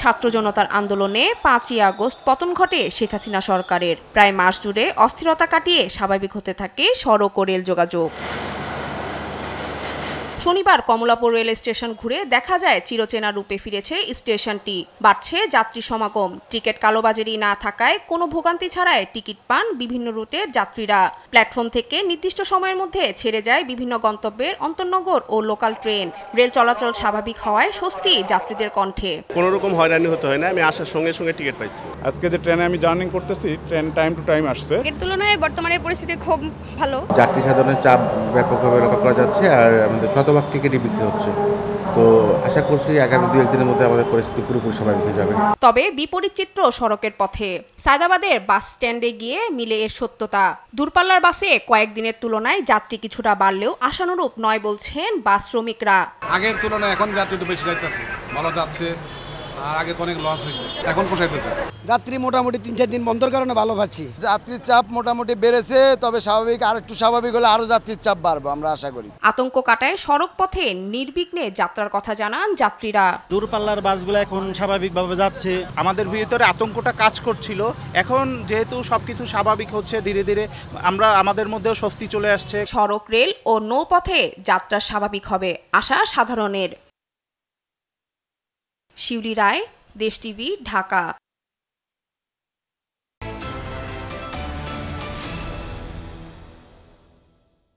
ছাত্র জনতার আন্দোলনে 5ই আগস্ট পতন ঘটে শেখ হাসিনা সরকারের। প্রায় মাস জুড়ে অস্থিরতা কাটিয়ে স্বাভাবিক হতে থাকে সড়ক ও রেল যোগাযোগ। শনিবার কমলাপুর রেল স্টেশন ঘুরে দেখা যায় চিরচেনা রূপে ফিরেছে স্টেশনটি। বাড়ছে যাত্রী সমাগম। টিকিট কালোবাজারি না থাকায় কোনো ভোগান্তি ছাড়াই টিকিট পান বিভিন্ন রুটের যাত্রীরা। প্ল্যাটফর্ম থেকে নির্দিষ্ট সময়ের মধ্যে ছেড়ে যায় বিভিন্ন গন্তব্যের অন্তর্নগর ও লোকাল ট্রেন। রেল চলাচল স্বাভাবিক হওয়ায় স্বস্তি যাত্রীদের কণ্ঠে। কোনো রকম হয়রানি হতে হয় না, আমি আসার সঙ্গে সঙ্গে টিকিট পাইছি। আজকে যে ট্রেনে আমি জার্নি করতেছি, ট্রেন টাইম টু টাইম আসছে। এর তুলনায় বর্তমানের পরিস্থিতি খুব ভালো। যাত্রী সাধারণের চাপ ব্যাপকভাবে রক্ষা করা যাচ্ছে আর আমাদের শতভাগ টিকিটই বিক্রি হচ্ছে। তো আশা করছি আগামী 2-1 দিনের মধ্যে আমাদের পরিস্থিতি পুরোপুরি স্বাভাবিক হয়ে যাবে। তবে বিপরীত চিত্র সড়কের পথে। সায়দাবাদের বাস স্ট্যান্ডে গিয়ে মিলে এর সত্যতা। দূরপাল্লার বাসে কয়েকদিনের তুলনায় যাত্রী কিছুটা বাড়লেও আশানুরূপ নয় বলছেন বাস শ্রমিকরা। আগের তুলনায় এখন যাত্রী তো বেশি যাইতেছে, ভালো যাচ্ছে। আর আগে তো অনেক লস হয়েছে, এখন পোষাইতেছে। যাত্রী মোটামুটি 3-4 দিন বন্ধের কারণে ভালো পাচ্ছি। যাত্রীর চাপ মোটামুটি বেড়েছে, তবে স্বাভাবিক আর একটু স্বাভাবিক হলে আরো যাত্রীর চাপ বাড়বে আমরা আশা করি। আতঙ্ক কাটায় সড়ক পথে নির্বিঘ্নে যাত্রার কথা জানান যাত্রীরা। দূরপাল্লার বাসগুলো এখন স্বাভাবিকভাবে যাচ্ছে। আমাদের ভিতরে আতঙ্কটা কাজ করছিল, এখন যেহেতু সবকিছু স্বাভাবিক হচ্ছে ধীরে ধীরে আমাদের মধ্যেও স্বস্তি চলে আসছে। সড়ক, রেল ও নৌপথে যাত্রা স্বাভাবিক হবে আশা সাধারণের। শিউলি রায়, দেশ টিভি, ঢাকা।